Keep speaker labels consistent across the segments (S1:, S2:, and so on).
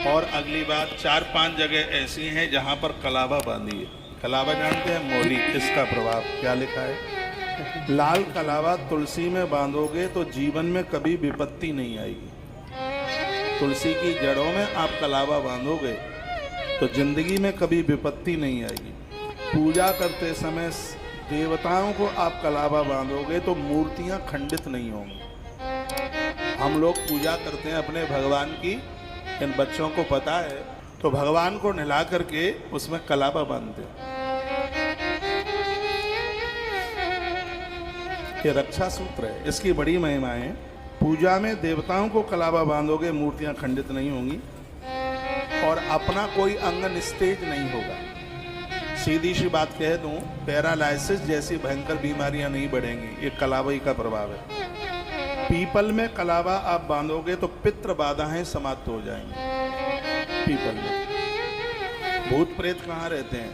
S1: और अगली बात, 4-5 जगह ऐसी हैं जहां पर कलावा बांधी है। कलावा जानते हैं, मोली, इसका प्रभाव क्या लिखा है? लाल कलावा तुलसी में बांधोगे तो जीवन में कभी विपत्ति नहीं आएगी। तुलसी की जड़ों में आप कलावा बांधोगे तो जिंदगी में कभी विपत्ति नहीं आएगी। पूजा करते समय देवताओं को आप कलावा बांधोगे तो मूर्तियां खंडित नहीं होंगी। हम लोग पूजा करते हैं अपने भगवान की, इन बच्चों को पता है, तो भगवान को नहला करके उसमें कलावा बांधते हैं। ये रक्षा सूत्र है, इसकी बड़ी महिमा है। पूजा में देवताओं को कलावा बांधोगे, मूर्तियां खंडित नहीं होंगी और अपना कोई अंग निस्तेज नहीं होगा। सीधी सी बात कह दूं, पैरालाइसिस जैसी भयंकर बीमारियां नहीं बढ़ेंगी। ये कलावा का प्रभाव है। पीपल में कलावा आप बांधोगे तो पितृ बाधाएं समाप्त हो जाएंगी। पीपल में भूत प्रेत कहाँ रहते हैं?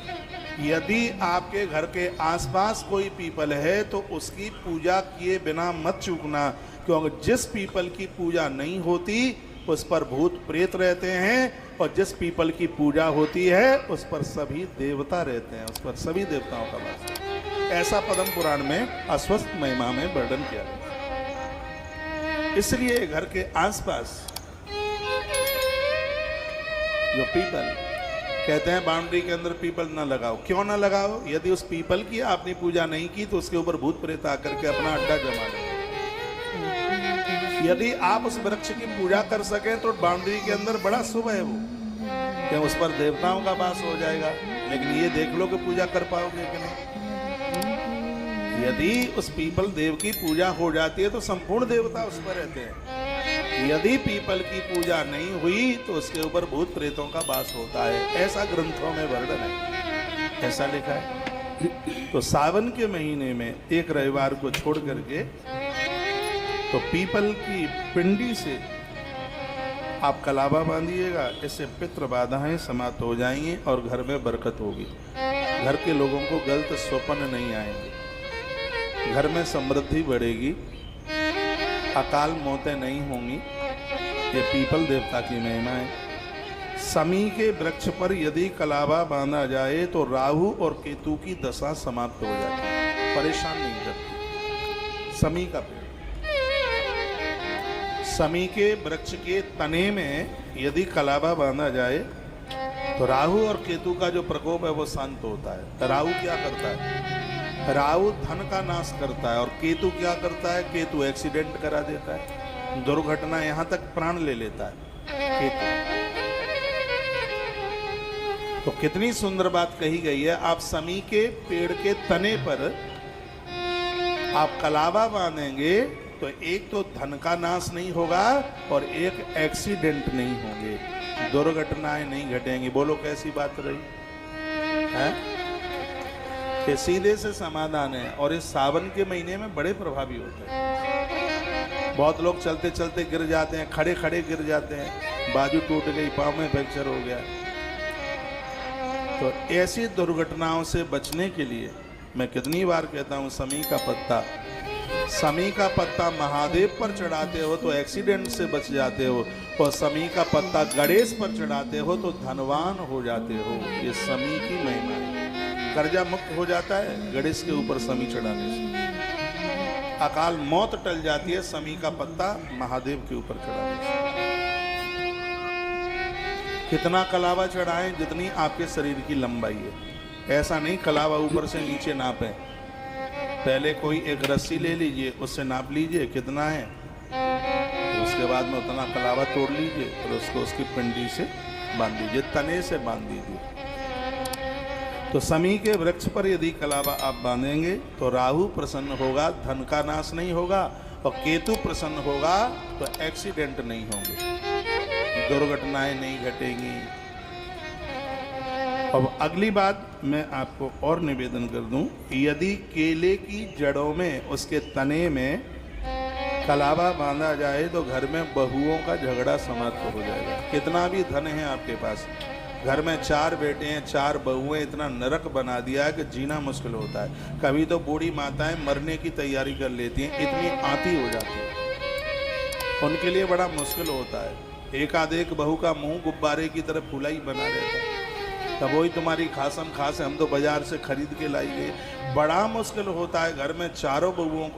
S1: यदि आपके घर के आसपास कोई पीपल है तो उसकी पूजा किए बिना मत चूकना, क्योंकि जिस पीपल की पूजा नहीं होती उस पर भूत प्रेत रहते हैं और जिस पीपल की पूजा होती है उस पर सभी देवता रहते हैं, उस पर सभी देवताओं का वास है। ऐसा पद्म पुराण में अस्वस्थ महिमा में वर्णन किया गया। इसलिए घर के आसपास जो पीपल, कहते हैं बाउंड्री के अंदर पीपल ना लगाओ। क्यों ना लगाओ? यदि उस पीपल की आपने पूजा नहीं की तो उसके ऊपर भूत प्रेत आकर के अपना अड्डा जमा लेंगे। यदि आप उस वृक्ष की पूजा कर सके तो बाउंड्री के अंदर बड़ा शुभ है वो, कि उस पर देवताओं का वास हो जाएगा। लेकिन ये देख लो कि पूजा कर पाओगे कि नहीं। यदि उस पीपल देव की पूजा हो जाती है तो संपूर्ण देवता उस पर रहते हैं। यदि पीपल की पूजा नहीं हुई तो उसके ऊपर भूत प्रेतों का वास होता है। ऐसा ग्रंथों में वर्णन है, ऐसा लिखा है। तो सावन के महीने में एक रविवार को छोड़ करके तो पीपल की पिंडी से आप कलावा बांधिएगा। इससे पितृ बाधाएं समाप्त हो जाएंगी और घर में बरकत होगी। घर के लोगों को गलत स्वप्न नहीं आएंगे, घर में समृद्धि बढ़ेगी, अकाल मौतें नहीं होंगी। ये पीपल देवता की महिमा है। समी के वृक्ष पर यदि कलावा बांधा जाए तो राहु और केतु की दशा समाप्त हो जाती है, परेशान नहीं करती। समी का पेड़, समी के वृक्ष के तने में यदि कलावा बांधा जाए तो राहु और केतु का जो प्रकोप है वो शांत होता है। राहु क्या करता है? राहु धन का नाश करता है और केतु क्या करता है? केतु एक्सीडेंट करा देता है, दुर्घटना, यहां तक प्राण ले लेता है केतु। तो कितनी सुंदर बात कही गई है। आप समी के पेड़ के तने पर आप कलावा बांधेंगे तो एक तो धन का नाश नहीं होगा और एक एक्सीडेंट नहीं होंगे, दुर्घटनाएं नहीं घटेंगी। बोलो कैसी बात रही है? ये सीधे से समाधान है और इस सावन के महीने में बड़े प्रभावी होते हैं। बहुत लोग चलते चलते गिर जाते हैं, खड़े खड़े गिर जाते हैं, बाजू टूट गई, पाँव में फ्रैक्चर हो गया। तो ऐसी दुर्घटनाओं से बचने के लिए मैं कितनी बार कहता हूँ, समी का पत्ता महादेव पर चढ़ाते हो तो एक्सीडेंट से बच जाते हो और समी का पत्ता गणेश पर चढ़ाते हो तो धनवान हो जाते हो। ये समी की महिमा है। कर्जा मुक्त हो जाता है गणेश के ऊपर समी चढ़ाने से। अकाल मौत टल जाती है समी का पत्ता महादेव के ऊपर चढ़ाने से। कितना कलावा चढ़ाएं? जितनी आपके शरीर की लंबाई है। ऐसा नहीं कलावा ऊपर से नीचे नापें। पहले कोई एक रस्सी ले लीजिए, उससे नाप लीजिए कितना है, तो उसके बाद में उतना कलावा तोड़ लीजिए और उसको उसकी पिंडी से बांध दीजिए, तने से बांध दीजिए। तो समी के वृक्ष पर यदि कलावा आप बांधेंगे तो राहु प्रसन्न होगा, धन का नाश नहीं होगा, और केतु प्रसन्न होगा तो एक्सीडेंट नहीं होंगे, दुर्घटनाएं नहीं घटेंगी। अब अगली बात मैं आपको और निवेदन कर दूं, यदि केले की जड़ों में, उसके तने में कलावा बांधा जाए तो घर में बहुओं का झगड़ा समाप्त हो जाएगा। कितना भी धन है आपके पास, घर में 4 बेटे हैं, 4 बहुएं, इतना नरक बना दिया है कि जीना मुश्किल होता है। कभी तो बूढ़ी माताएं मरने की तैयारी कर लेती हैं, इतनी आती हो जाती है, उनके लिए बड़ा मुश्किल होता है। एकादेक बहू का मुंह गुब्बारे की तरह फूला ही बना रहता। तब वही तुम्हारी खासम खास है, हम तो बाजार से खरीद के लाई गए। बड़ा मुश्किल होता है घर में चारों बहुओं को